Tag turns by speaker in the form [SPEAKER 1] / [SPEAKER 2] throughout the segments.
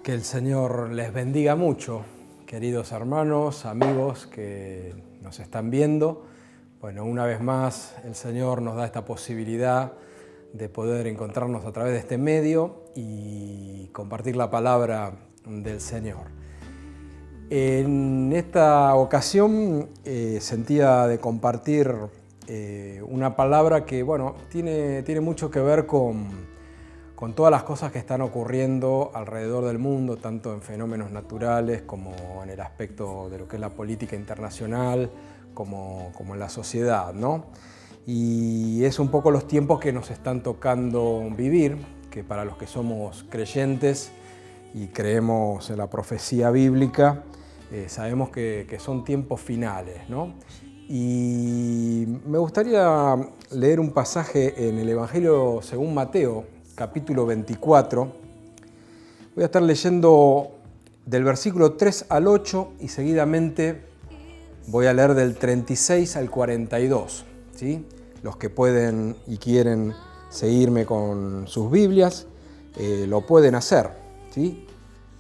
[SPEAKER 1] Que el Señor les bendiga mucho, queridos hermanos, amigos que nos están viendo. Bueno, una vez más el Señor nos da esta posibilidad de poder encontrarnos a través de este medio y compartir la palabra del Señor. En esta ocasión sentía de compartir una palabra que, bueno, tiene mucho que ver con todas las cosas que están ocurriendo alrededor del mundo, tanto en fenómenos naturales como en el aspecto de lo que es la política internacional, como en la sociedad, ¿no? Y es un poco los tiempos que nos están tocando vivir, que para los que somos creyentes y creemos en la profecía bíblica, sabemos que son tiempos finales, ¿no? Y me gustaría leer un pasaje en el Evangelio según Mateo, capítulo 24. Voy a estar leyendo del versículo 3 al 8 y seguidamente voy a leer del 36 al 42. ¿Sí? Los que pueden y quieren seguirme con sus Biblias, lo pueden hacer. ¿Sí?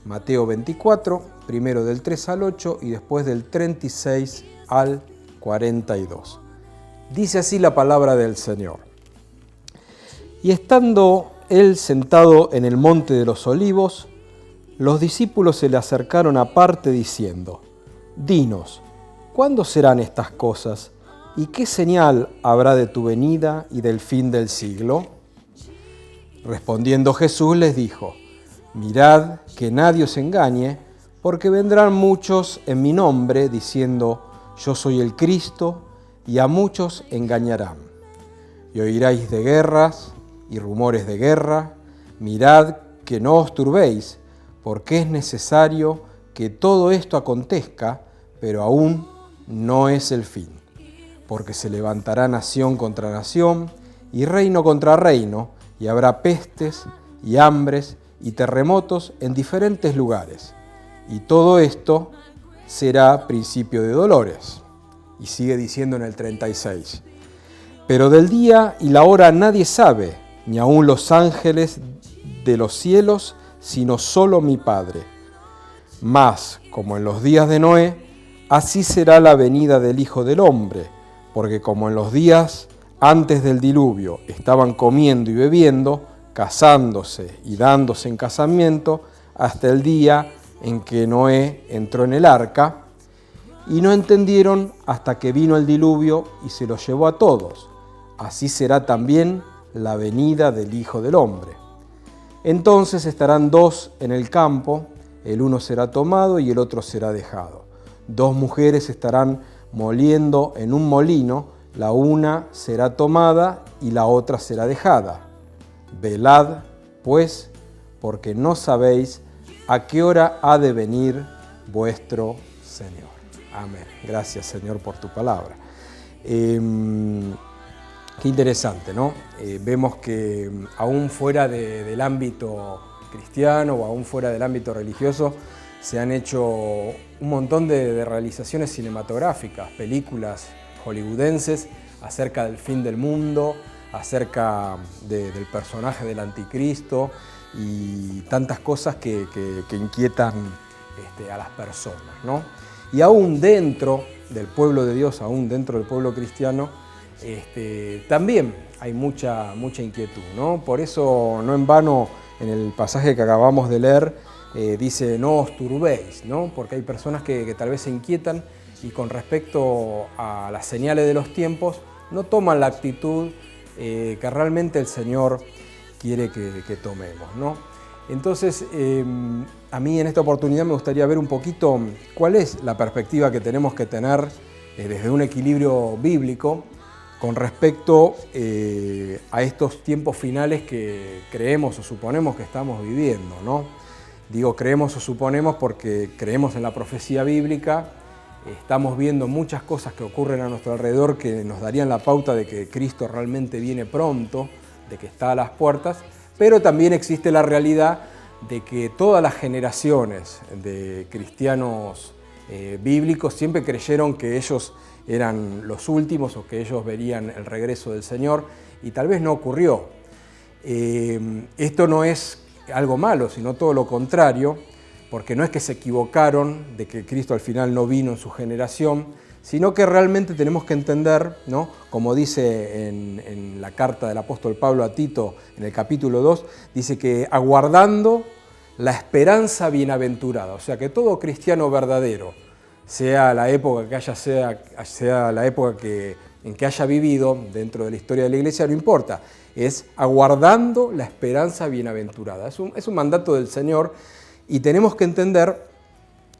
[SPEAKER 1] Mateo 24, primero del 3 al 8 y después del 36 al 42. Dice así la palabra del Señor. Y estando él sentado en el monte de los olivos, los discípulos se le acercaron aparte diciendo: Dinos, ¿cuándo serán estas cosas? ¿Y qué señal habrá de tu venida y del fin del siglo? Respondiendo Jesús les dijo: Mirad que nadie os engañe, porque vendrán muchos en mi nombre diciendo: Yo soy el Cristo, y a muchos engañarán. Y oiréis de guerras y rumores de guerra. Mirad que no os turbéis, porque es necesario que todo esto acontezca, pero aún no es el fin. Porque se levantará nación contra nación y reino contra reino, y habrá pestes y hambres y terremotos en diferentes lugares. Y todo esto será principio de dolores. Y sigue diciendo en el 36. Pero del día y la hora nadie sabe, ni aun los ángeles de los cielos, sino solo mi Padre. Mas, como en los días de Noé, así será la venida del Hijo del Hombre, porque como en los días antes del diluvio estaban comiendo y bebiendo, casándose y dándose en casamiento, hasta el día en que Noé entró en el arca, y no entendieron hasta que vino el diluvio y se los llevó a todos. Así será también la venida del Hijo del Hombre. Entonces estarán dos en el campo, el uno será tomado y el otro será dejado. Dos mujeres estarán moliendo en un molino, la una será tomada y la otra será dejada. Velad, pues, porque no sabéis a qué hora ha de venir vuestro Señor. Amén. Gracias, Señor, por tu palabra. Qué interesante, ¿no? Vemos que aún fuera del ámbito cristiano o aún fuera del ámbito religioso se han hecho un montón de realizaciones cinematográficas, películas hollywoodenses acerca del fin del mundo, acerca del personaje del anticristo y tantas cosas que inquietan a las personas, ¿no? Y aún dentro del pueblo de Dios, aún dentro del pueblo cristiano, también hay mucha inquietud, ¿no? Por eso no en vano en el pasaje que acabamos de leer dice no os turbéis, ¿no? Porque hay personas que tal vez se inquietan y con respecto a las señales de los tiempos no toman la actitud que realmente el Señor quiere que tomemos, ¿no? Entonces, a mí en esta oportunidad me gustaría ver un poquito cuál es la perspectiva que tenemos que tener desde un equilibrio bíblico con respecto a estos tiempos finales que creemos o suponemos que estamos viviendo, ¿no? Digo creemos o suponemos porque creemos en la profecía bíblica, estamos viendo muchas cosas que ocurren a nuestro alrededor que nos darían la pauta de que Cristo realmente viene pronto, de que está a las puertas, pero también existe la realidad de que todas las generaciones de cristianos bíblicos siempre creyeron que ellos eran los últimos o que ellos verían el regreso del Señor y tal vez no ocurrió. Esto no es algo malo, sino todo lo contrario, porque no es que se equivocaron de que Cristo al final no vino en su generación, sino que realmente tenemos que entender, ¿no? Como dice en la carta del apóstol Pablo a Tito, en el capítulo 2, dice que aguardando la esperanza bienaventurada, o sea que todo cristiano verdadero, sea la época que sea la época en que haya vivido dentro de la historia de la iglesia, no importa, es aguardando la esperanza bienaventurada. Es un mandato del Señor y tenemos que entender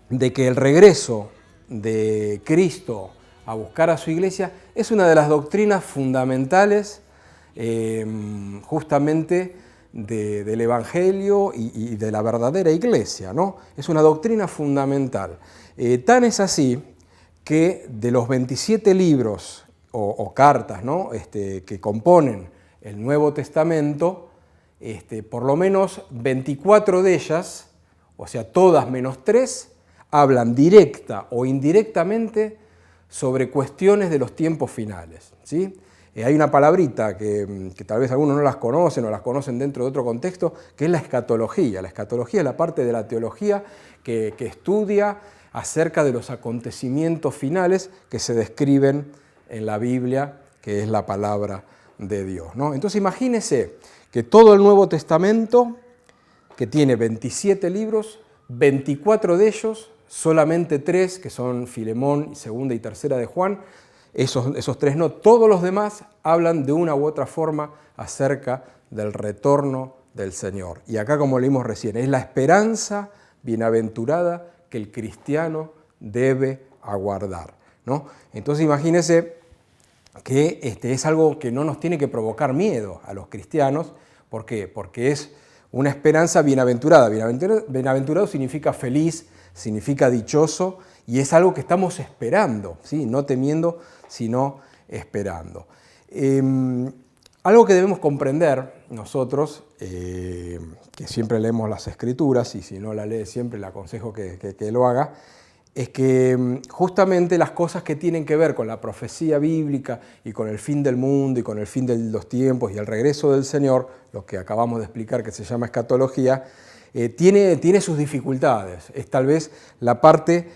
[SPEAKER 1] de que el regreso de Cristo a buscar a su iglesia es una de las doctrinas fundamentales justamente del Evangelio y de la verdadera iglesia, ¿no? Es una doctrina fundamental. Tan es así que de los 27 libros o cartas, ¿no? Que componen el Nuevo Testamento, por lo menos 24 de ellas, o sea, todas menos 3, hablan directa o indirectamente sobre cuestiones de los tiempos finales, ¿sí? Hay una palabrita que tal vez algunos no las conocen o las conocen dentro de otro contexto, que es la escatología. La escatología es la parte de la teología que estudia acerca de los acontecimientos finales que se describen en la Biblia, que es la palabra de Dios, ¿no? Entonces imagínense que todo el Nuevo Testamento, que tiene 27 libros, 24 de ellos, solamente 3, que son Filemón, segunda y tercera de Juan, esos 3 no, todos los demás hablan de una u otra forma acerca del retorno del Señor. Y acá, como leímos recién, es la esperanza bienaventurada que el cristiano debe aguardar, ¿no? Entonces imagínense que es algo que no nos tiene que provocar miedo a los cristianos. ¿Por qué? Porque es una esperanza bienaventurada. Bienaventurado significa feliz, significa dichoso, y es algo que estamos esperando, ¿sí? No temiendo, sino esperando. Algo que debemos comprender nosotros, que siempre leemos las Escrituras, y si no la lee siempre le aconsejo que lo haga, es que justamente las cosas que tienen que ver con la profecía bíblica y con el fin del mundo y con el fin de los tiempos y el regreso del Señor, lo que acabamos de explicar que se llama escatología, tiene sus dificultades. Es tal vez la parte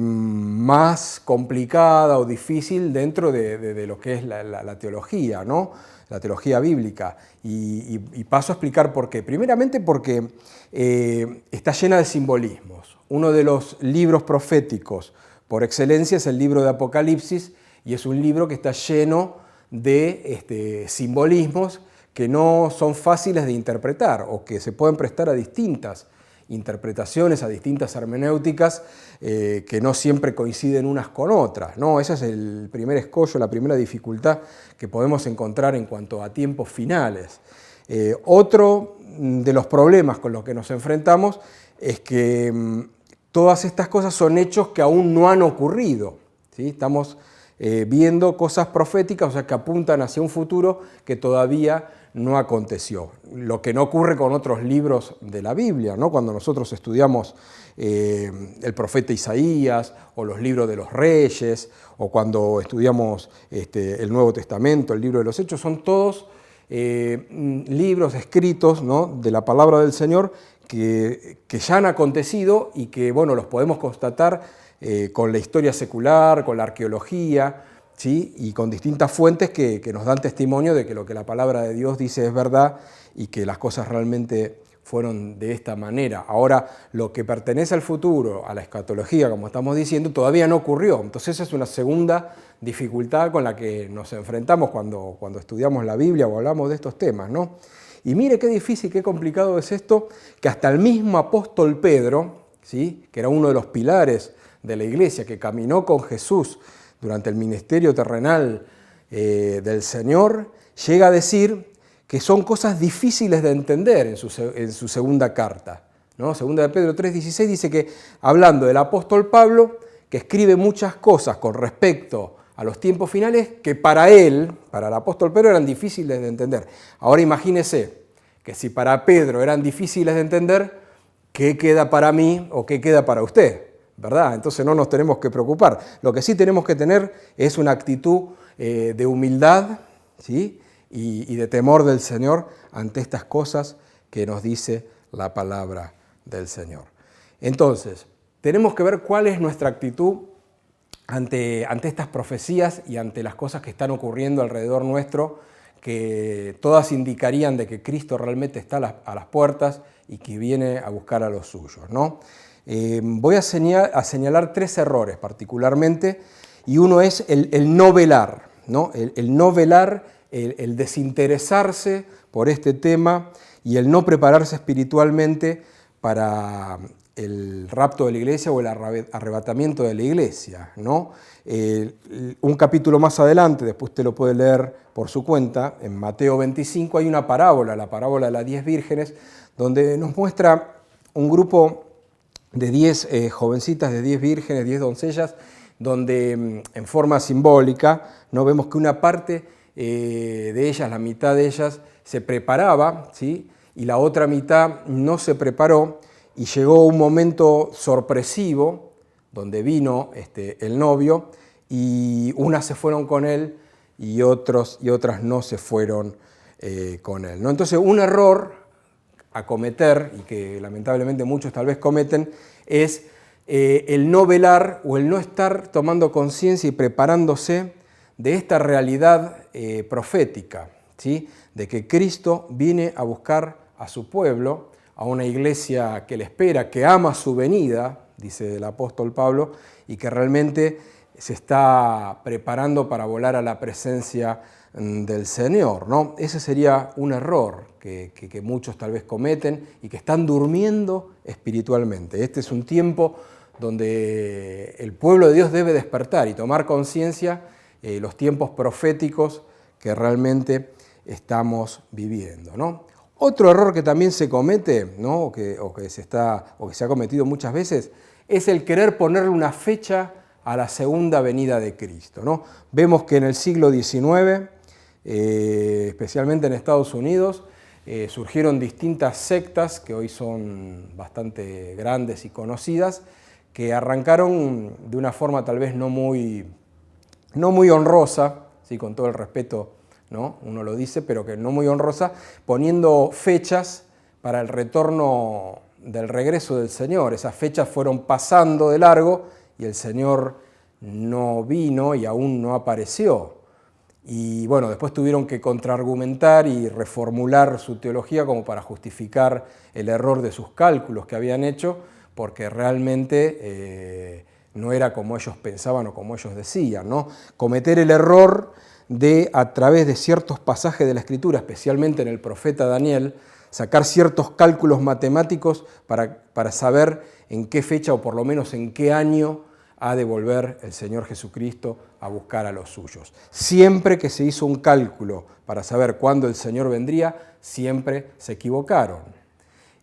[SPEAKER 1] más complicada o difícil dentro de lo que es la teología, ¿no? La teología bíblica. Y paso a explicar por qué. Primeramente porque está llena de simbolismos. Uno de los libros proféticos por excelencia es el libro de Apocalipsis, y es un libro que está lleno de simbolismos que no son fáciles de interpretar o que se pueden prestar a distintas interpretaciones, a distintas hermenéuticas que no siempre coinciden unas con otras, ¿no? Ese es el primer escollo, la primera dificultad que podemos encontrar en cuanto a tiempos finales. Otro de los problemas con los que nos enfrentamos es que todas estas cosas son hechos que aún no han ocurrido, ¿sí? Estamos viendo cosas proféticas, o sea, que apuntan hacia un futuro que todavía no aconteció. Lo que no ocurre con otros libros de la Biblia, ¿no? Cuando nosotros estudiamos el profeta Isaías o los libros de los reyes, o cuando estudiamos el Nuevo Testamento, el libro de los Hechos, son todos libros escritos, ¿no? De la palabra del Señor que ya han acontecido y que, bueno, los podemos constatar con la historia secular, con la arqueología, ¿sí? Y con distintas fuentes que nos dan testimonio de que lo que la palabra de Dios dice es verdad y que las cosas realmente fueron de esta manera. Ahora, lo que pertenece al futuro, a la escatología, como estamos diciendo, todavía no ocurrió. Entonces esa es una segunda dificultad con la que nos enfrentamos cuando estudiamos la Biblia o hablamos de estos temas, ¿no? Y mire qué difícil, qué complicado es esto, que hasta el mismo apóstol Pedro, ¿sí? Que era uno de los pilares de la iglesia, que caminó con Jesús durante el ministerio terrenal del Señor, llega a decir que son cosas difíciles de entender en su segunda carta, ¿no? Segunda de Pedro 3:16 dice que, hablando del apóstol Pablo, que escribe muchas cosas con respecto a los tiempos finales que para él, para el apóstol Pedro, eran difíciles de entender. Ahora imagínese que si para Pedro eran difíciles de entender, ¿qué queda para mí o qué queda para usted? ¿Verdad? Entonces no nos tenemos que preocupar. Lo que sí tenemos que tener es una actitud de humildad, ¿sí? y de temor del Señor ante estas cosas que nos dice la palabra del Señor. Entonces, tenemos que ver cuál es nuestra actitud ante estas profecías y ante las cosas que están ocurriendo alrededor nuestro, que todas indicarían de que Cristo realmente está a las puertas y que viene a buscar a los suyos, ¿no? Voy a señalar 3 errores particularmente, y uno es el no velar, ¿no? El no velar, el desinteresarse por este tema y el no prepararse espiritualmente para el rapto de la iglesia o el arrebatamiento de la iglesia, ¿no? Un capítulo más adelante, después usted lo puede leer por su cuenta, en Mateo 25 hay una parábola, la parábola de las 10 vírgenes, donde nos muestra un grupo de 10 jovencitas, de 10 vírgenes, 10 doncellas, donde en forma simbólica no vemos que una parte de ellas, la mitad de ellas, se preparaba, ¿sí? Y la otra mitad no se preparó, y llegó un momento sorpresivo donde vino el novio, y unas se fueron con él y otras no se fueron con él, ¿no? Entonces, un error a cometer, y que lamentablemente muchos tal vez cometen, es el no velar o el no estar tomando conciencia y preparándose de esta realidad profética, ¿sí? De que Cristo viene a buscar a su pueblo, a una iglesia que le espera, que ama su venida, dice el apóstol Pablo, y que realmente se está preparando para volar a la presencia del Señor, ¿no? Ese sería un error que muchos tal vez cometen y que están durmiendo espiritualmente. Este es un tiempo donde el pueblo de Dios debe despertar y tomar conciencia los tiempos proféticos que realmente estamos viviendo, ¿no? Otro error que también se comete, ¿no? o que se ha cometido muchas veces, es el querer ponerle una fecha a la segunda venida de Cristo, ¿no? Vemos que en el siglo XIX, especialmente en Estados Unidos, surgieron distintas sectas que hoy son bastante grandes y conocidas, que arrancaron de una forma tal vez no muy honrosa, ¿sí? Con todo el respeto, ¿no? Uno lo dice, pero que no muy honrosa, poniendo fechas para el retorno del regreso del Señor. Esas fechas fueron pasando de largo y el Señor no vino y aún no apareció. Y bueno, después tuvieron que contraargumentar y reformular su teología como para justificar el error de sus cálculos que habían hecho, porque realmente no era como ellos pensaban o como ellos decían, ¿no? Cometer el error de, a través de ciertos pasajes de la Escritura, especialmente en el profeta Daniel, sacar ciertos cálculos matemáticos para saber en qué fecha o por lo menos en qué año ha de volver el Señor Jesucristo a buscar a los suyos. Siempre que se hizo un cálculo para saber cuándo el Señor vendría, siempre se equivocaron.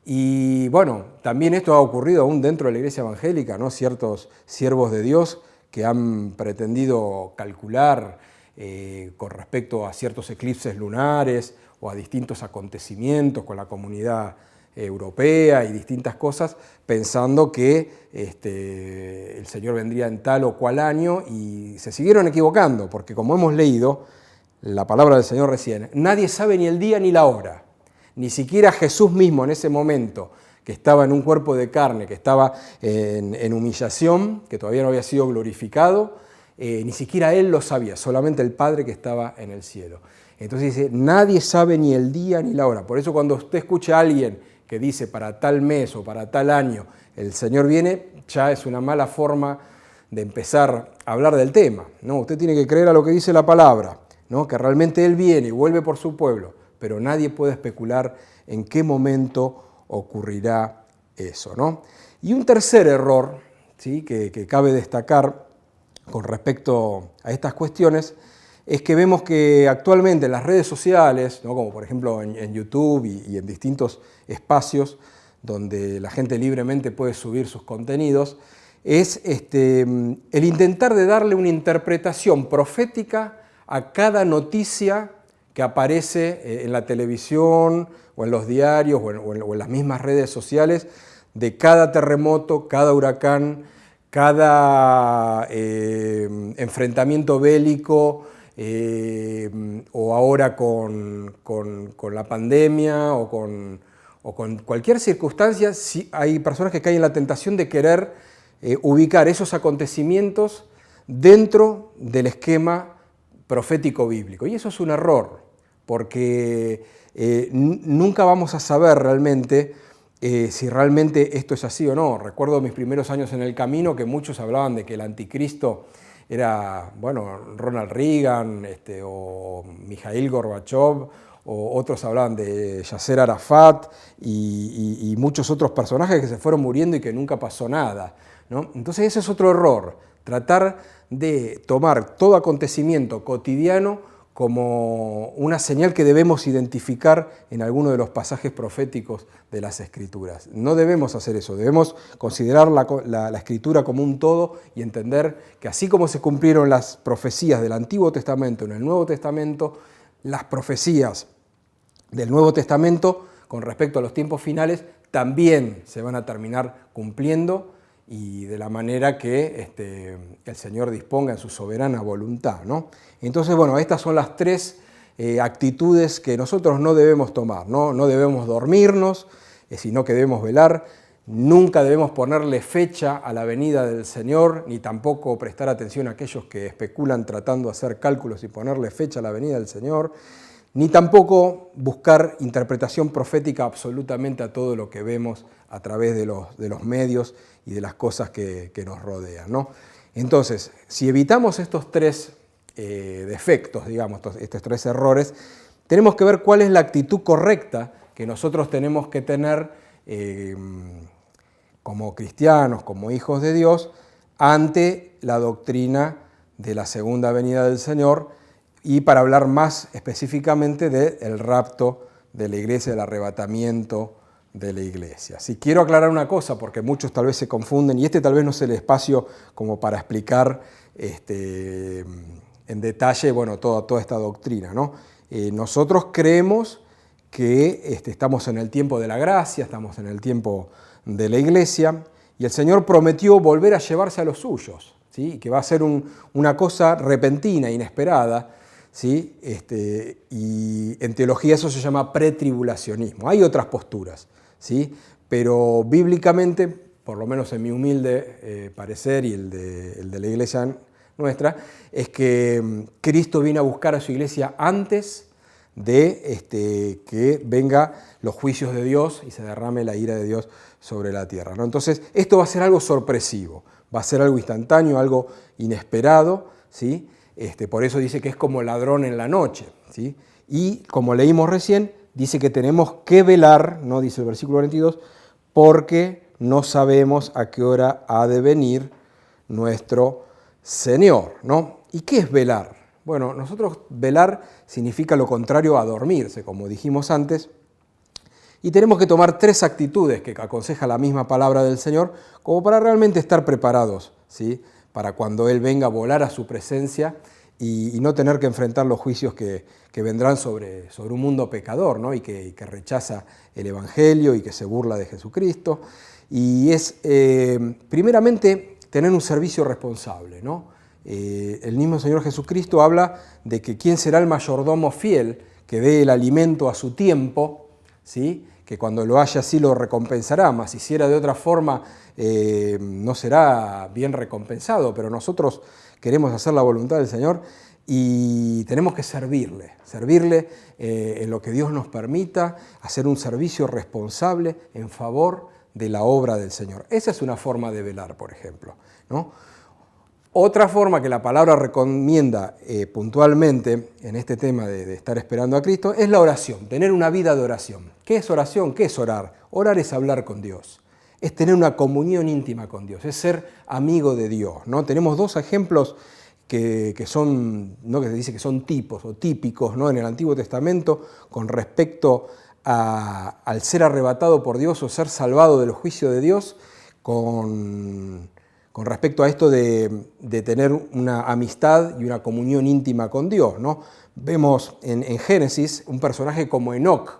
[SPEAKER 1] Y bueno, también esto ha ocurrido aún dentro de la iglesia evangélica, ¿no? Ciertos siervos de Dios que han pretendido calcular con respecto a ciertos eclipses lunares o a distintos acontecimientos con la comunidad europea y distintas cosas, pensando que el Señor vendría en tal o cual año, y se siguieron equivocando, porque como hemos leído la palabra del Señor recién, nadie sabe ni el día ni la hora, ni siquiera Jesús mismo en ese momento, que estaba en un cuerpo de carne, que estaba en humillación, que todavía no había sido glorificado, ni siquiera Él lo sabía, solamente el Padre que estaba en el cielo. Entonces dice, nadie sabe ni el día ni la hora. Por eso cuando usted escucha a alguien que dice para tal mes o para tal año el Señor viene, ya es una mala forma de empezar a hablar del tema, ¿no? Usted tiene que creer a lo que dice la palabra, ¿no? Que realmente Él viene y vuelve por su pueblo, pero nadie puede especular en qué momento ocurrirá eso, ¿no? Y un tercer error, ¿sí? que cabe destacar con respecto a estas cuestiones, es que vemos que actualmente en las redes sociales, ¿no? Como por ejemplo en YouTube y en distintos espacios donde la gente libremente puede subir sus contenidos, es el intentar de darle una interpretación profética a cada noticia que aparece en la televisión o en los diarios o en las mismas redes sociales, de cada terremoto, cada huracán, cada enfrentamiento bélico, o ahora con la pandemia o o con cualquier circunstancia, hay personas que caen en la tentación de querer ubicar esos acontecimientos dentro del esquema profético bíblico. Y eso es un error, porque nunca vamos a saber realmente si realmente esto es así o no. Recuerdo mis primeros años en el camino que muchos hablaban de que el anticristo era, bueno, Ronald Reagan o Mikhail Gorbachev, o otros hablaban de Yasser Arafat y muchos otros personajes que se fueron muriendo y que nunca pasó nada, ¿no? Entonces ese es otro error, tratar de tomar todo acontecimiento cotidiano como una señal que debemos identificar en alguno de los pasajes proféticos de las Escrituras. No debemos hacer eso, debemos considerar la Escritura como un todo y entender que así como se cumplieron las profecías del Antiguo Testamento en el Nuevo Testamento, las profecías del Nuevo Testamento con respecto a los tiempos finales también se van a terminar cumpliendo y de la manera que el Señor disponga en su soberana voluntad, ¿no? Entonces, bueno, estas son las tres actitudes que nosotros no debemos tomar, ¿no? No debemos dormirnos, sino que debemos velar. Nunca debemos ponerle fecha a la venida del Señor, ni tampoco prestar atención a aquellos que especulan tratando de hacer cálculos y ponerle fecha a la venida del Señor, ni tampoco buscar interpretación profética absolutamente a todo lo que vemos a través de los medios y de las cosas que nos rodean, ¿no? Entonces, si evitamos estos tres defectos, digamos, estos tres errores, tenemos que ver cuál es la actitud correcta que nosotros tenemos que tener como cristianos, como hijos de Dios, ante la doctrina de la segunda venida del Señor, y para hablar más específicamente del rapto de la iglesia, del arrebatamiento de la iglesia. Si quiero aclarar una cosa, porque muchos tal vez se confunden, y tal vez no es el espacio como para explicar en detalle, bueno, toda esta doctrina, ¿no? Nosotros creemos que estamos en el tiempo de la gracia, estamos en el tiempo de la iglesia, y el Señor prometió volver a llevarse a los suyos, ¿sí? Que va a ser una cosa repentina, inesperada, ¿sí? Y en teología eso se llama pretribulacionismo. Hay otras posturas, ¿sí? Pero bíblicamente, por lo menos en mi humilde parecer y el de la iglesia nuestra, es que Cristo viene a buscar a su iglesia antes de que venga los juicios de Dios y se derrame la ira de Dios sobre la tierra, ¿no? Entonces, esto va a ser algo sorpresivo, va a ser algo instantáneo, algo inesperado, ¿sí? Por eso dice que es como ladrón en la noche, ¿sí? Y como leímos recién, dice que tenemos que velar, ¿no? Dice el versículo 42, porque no sabemos a qué hora ha de venir nuestro Señor, ¿no? ¿Y qué es velar? Bueno, nosotros velar significa lo contrario a dormirse, como dijimos antes, y tenemos que tomar tres actitudes que aconseja la misma palabra del Señor, como para realmente estar preparados, ¿sí? Para cuando Él venga a volar a su presencia y no tener que enfrentar los juicios que vendrán sobre un mundo pecador, ¿no? y que rechaza el Evangelio y que se burla de Jesucristo. Y es, primeramente, tener un servicio responsable, ¿no? El mismo Señor Jesucristo habla de que quién será el mayordomo fiel que dé el alimento a su tiempo, ¿sí? Que cuando lo haya así lo recompensará, mas si hiciera de otra forma no será bien recompensado, pero nosotros queremos hacer la voluntad del Señor y tenemos que servirle en lo que Dios nos permita, hacer un servicio responsable en favor de la obra del Señor. Esa es una forma de velar, por ejemplo, ¿no? Otra forma que la palabra recomienda puntualmente en este tema de estar esperando a Cristo es la oración, tener una vida de oración. ¿Qué es oración? ¿Qué es orar? Orar es hablar con Dios, es tener una comunión íntima con Dios, es ser amigo de Dios, ¿no? Tenemos dos ejemplos que son, ¿no? que se dice que son tipos o típicos, ¿no? En el Antiguo Testamento con respecto al ser arrebatado por Dios o ser salvado del juicio de Dios con respecto a esto de tener una amistad y una comunión íntima con Dios, ¿no? Vemos en Génesis un personaje como Enoc.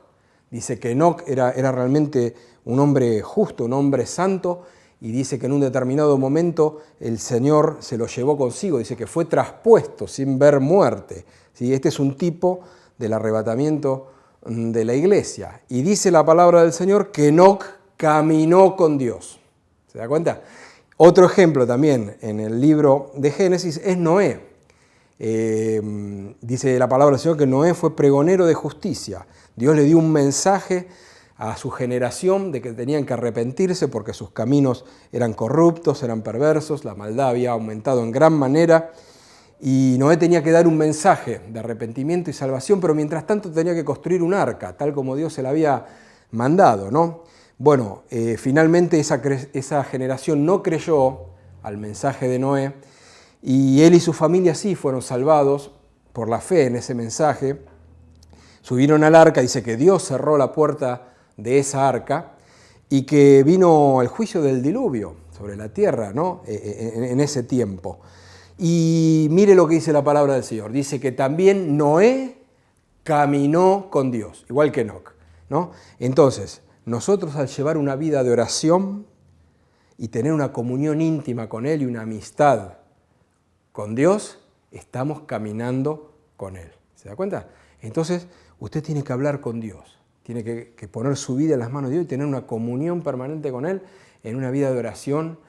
[SPEAKER 1] Dice que Enoc era realmente un hombre justo, un hombre santo, y dice que en un determinado momento el Señor se lo llevó consigo, dice que fue traspuesto sin ver muerte, ¿sí? Este es un tipo del arrebatamiento de la iglesia. Y dice la palabra del Señor que Enoc caminó con Dios. ¿Se da cuenta? Otro ejemplo también en el libro de Génesis es Noé. Dice la palabra del Señor que Noé fue pregonero de justicia. Dios le dio un mensaje a su generación de que tenían que arrepentirse porque sus caminos eran corruptos, eran perversos, la maldad había aumentado en gran manera y Noé tenía que dar un mensaje de arrepentimiento y salvación, pero mientras tanto tenía que construir un arca, tal como Dios se la había mandado, ¿no? Bueno, finalmente esa generación no creyó al mensaje de Noé y él y su familia sí fueron salvados por la fe en ese mensaje. Subieron al arca, dice que Dios cerró la puerta de esa arca y que vino el juicio del diluvio sobre la tierra, ¿no? En ese tiempo. Y mire lo que dice la palabra del Señor. Dice que también Noé caminó con Dios, igual que Enoc, ¿no? Entonces, nosotros al llevar una vida de oración y tener una comunión íntima con Él y una amistad con Dios, estamos caminando con Él. ¿Se da cuenta? Entonces, usted tiene que hablar con Dios. Tiene que poner su vida en las manos de Dios y tener una comunión permanente con Él en una vida de oración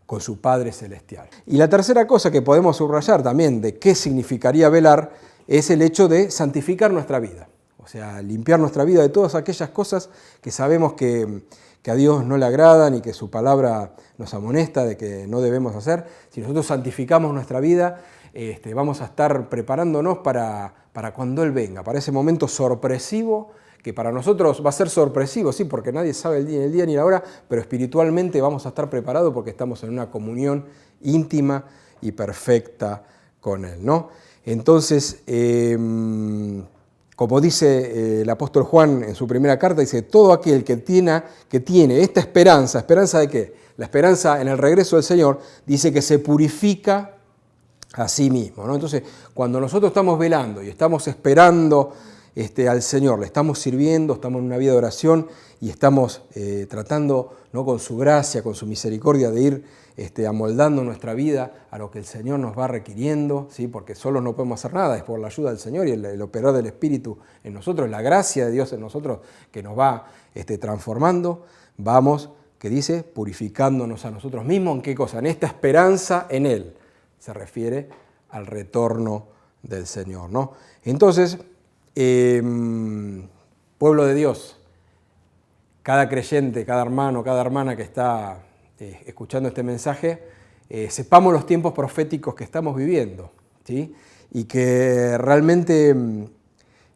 [SPEAKER 1] con su Padre Celestial. Y la tercera cosa que podemos subrayar también de qué significaría velar es el hecho de santificar nuestra vida. O sea, limpiar nuestra vida de todas aquellas cosas que sabemos que a Dios no le agradan y que su palabra nos amonesta de que no debemos hacer. Si nosotros santificamos nuestra vida, vamos a estar preparándonos para cuando Él venga, para ese momento sorpresivo, que para nosotros va a ser sorpresivo, sí, porque nadie sabe el día ni la hora, pero espiritualmente vamos a estar preparados porque estamos en una comunión íntima y perfecta con Él, ¿no? Entonces, como dice el apóstol Juan en su primera carta, dice, todo aquel que tiene esta esperanza, ¿esperanza de qué? La esperanza en el regreso del Señor, dice que se purifica a sí mismo, ¿no? Entonces, cuando nosotros estamos velando y estamos esperando al Señor, le estamos sirviendo, estamos en una vida de oración y estamos tratando, ¿no?, con su gracia, con su misericordia de ir amoldando nuestra vida a lo que el Señor nos va requiriendo, ¿sí? Porque solos no podemos hacer nada, es por la ayuda del Señor y el operar del Espíritu en nosotros, la gracia de Dios en nosotros que nos va transformando, vamos, que dice, purificándonos a nosotros mismos. ¿En qué cosa? En esta esperanza en Él. Se refiere al retorno del Señor, ¿no? Entonces, pueblo de Dios, cada creyente, cada hermano, cada hermana que está escuchando este mensaje, sepamos los tiempos proféticos que estamos viviendo, ¿sí? Y que realmente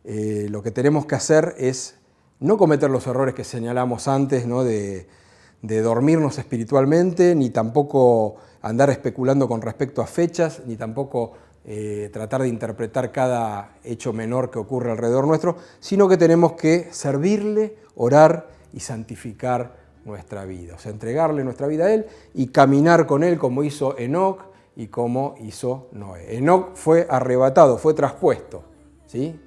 [SPEAKER 1] lo que tenemos que hacer es no cometer los errores que señalamos antes, ¿no?, de dormirnos espiritualmente, ni tampoco andar especulando con respecto a fechas, ni tampoco tratar de interpretar cada hecho menor que ocurre alrededor nuestro, sino que tenemos que servirle, orar y santificar nuestra vida. O sea, entregarle nuestra vida a Él y caminar con Él como hizo Enoc y como hizo Noé. Enoc fue arrebatado, fue traspuesto, ¿sí?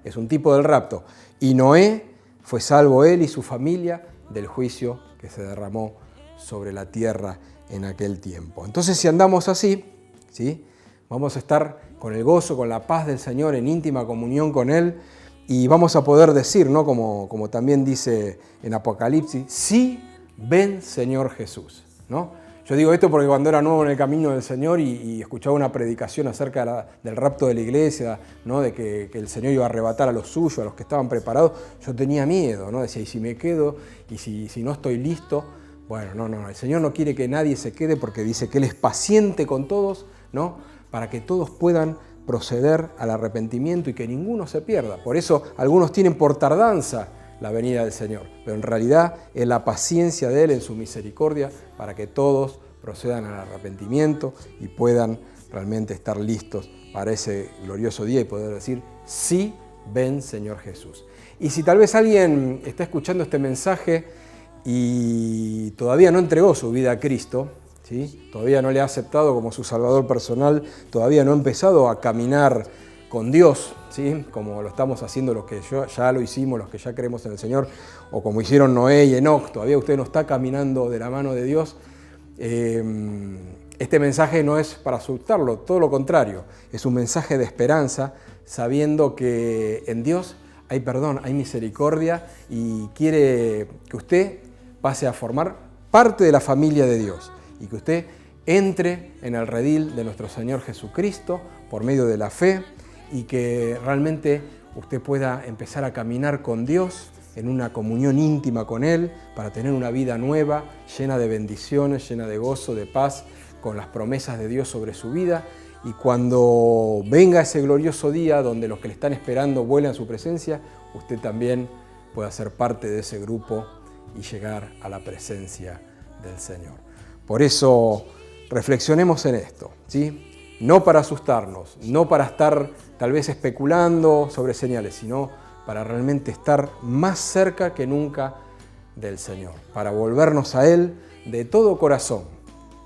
[SPEAKER 1] Es un tipo del rapto. Y Noé fue salvo él y su familia del juicio que se derramó sobre la tierra en aquel tiempo. Entonces, si andamos así, ¿sí?, vamos a estar con el gozo, con la paz del Señor, en íntima comunión con Él, y vamos a poder decir, ¿no?, como también dice en Apocalipsis, sí, ven Señor Jesús, ¿no? Yo digo esto porque cuando era nuevo en el camino del Señor y escuchaba una predicación acerca del rapto de la iglesia, ¿no?, de que el Señor iba a arrebatar a los suyos, a los que estaban preparados, yo tenía miedo, ¿no? Decía, ¿y si me quedo? ¿Y si no estoy listo? Bueno, no, el Señor no quiere que nadie se quede porque dice que Él es paciente con todos, ¿no?, para que todos puedan proceder al arrepentimiento y que ninguno se pierda. Por eso algunos tienen por tardanza la venida del Señor, pero en realidad es la paciencia de Él en su misericordia para que todos procedan al arrepentimiento y puedan realmente estar listos para ese glorioso día y poder decir, sí, ven Señor Jesús. Y si tal vez alguien está escuchando este mensaje y todavía no entregó su vida a Cristo, ¿sí?, todavía no le ha aceptado como su Salvador personal, todavía no ha empezado a caminar con Dios, ¿sí?, como lo estamos haciendo los que ya lo hicimos, los que ya creemos en el Señor, o como hicieron Noé y Enoc, todavía usted no está caminando de la mano de Dios, este mensaje no es para asustarlo, todo lo contrario, es un mensaje de esperanza, sabiendo que en Dios hay perdón, hay misericordia y quiere que usted pase a formar parte de la familia de Dios y que usted entre en el redil de nuestro Señor Jesucristo por medio de la fe y que realmente usted pueda empezar a caminar con Dios en una comunión íntima con Él para tener una vida nueva, llena de bendiciones, llena de gozo, de paz, con las promesas de Dios sobre su vida. Y cuando venga ese glorioso día donde los que le están esperando vuelan a su presencia, usted también pueda ser parte de ese grupo y llegar a la presencia del Señor. Por eso reflexionemos en esto, ¿sí? No para asustarnos, no para estar tal vez especulando sobre señales, sino para realmente estar más cerca que nunca del Señor, para volvernos a Él de todo corazón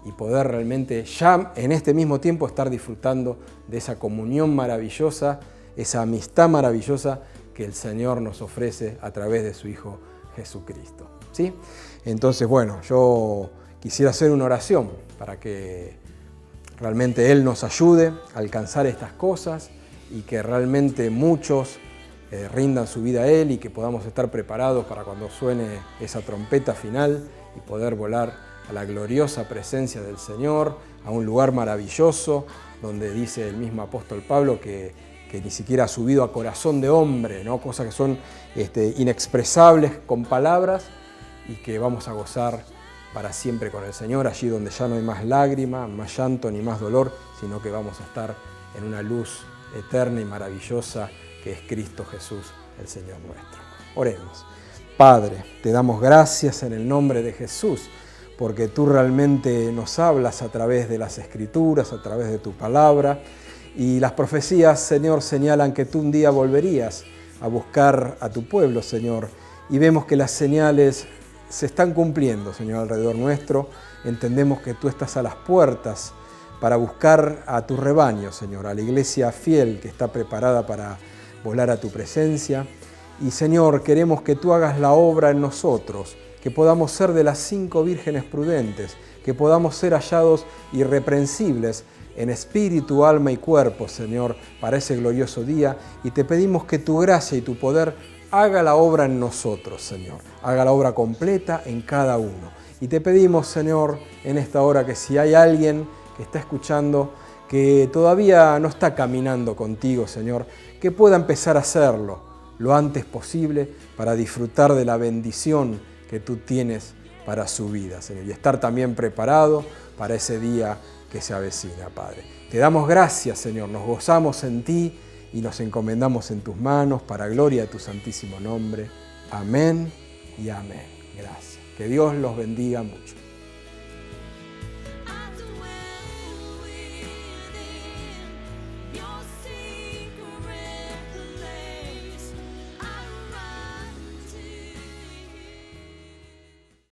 [SPEAKER 1] y poder realmente ya en este mismo tiempo estar disfrutando de esa comunión maravillosa, esa amistad maravillosa que el Señor nos ofrece a través de su Hijo Jesucristo, ¿sí? Entonces, bueno, yo quisiera hacer una oración para que realmente Él nos ayude a alcanzar estas cosas y que realmente muchos rindan su vida a Él y que podamos estar preparados para cuando suene esa trompeta final y poder volar a la gloriosa presencia del Señor, a un lugar maravilloso, donde dice el mismo apóstol Pablo que ni siquiera ha subido a corazón de hombre, ¿no? Cosas que son inexpresables con palabras y que vamos a gozar para siempre con el Señor, allí donde ya no hay más lágrima, más llanto ni más dolor, sino que vamos a estar en una luz eterna y maravillosa que es Cristo Jesús, el Señor nuestro. Oremos. Padre, te damos gracias en el nombre de Jesús, porque tú realmente nos hablas a través de las Escrituras, a través de tu palabra, y las profecías, Señor, señalan que tú un día volverías a buscar a tu pueblo, Señor, y vemos que las señales se están cumpliendo, Señor, alrededor nuestro. Entendemos que tú estás a las puertas para buscar a tu rebaño, Señor, a la iglesia fiel que está preparada para volar a tu presencia. Y, Señor, queremos que tú hagas la obra en nosotros, que podamos ser de las 5 vírgenes prudentes, que podamos ser hallados irreprensibles en espíritu, alma y cuerpo, Señor, para ese glorioso día. Y te pedimos que tu gracia y tu poder haga la obra en nosotros, Señor. Haga la obra completa en cada uno. Y te pedimos, Señor, en esta hora que si hay alguien que está escuchando, que todavía no está caminando contigo, Señor, que pueda empezar a hacerlo lo antes posible para disfrutar de la bendición que tú tienes para su vida, Señor, y estar también preparado para ese día que se avecina, Padre. Te damos gracias, Señor, nos gozamos en ti y nos encomendamos en tus manos para gloria de tu santísimo nombre. Amén y amén. Gracias. Que Dios los bendiga mucho.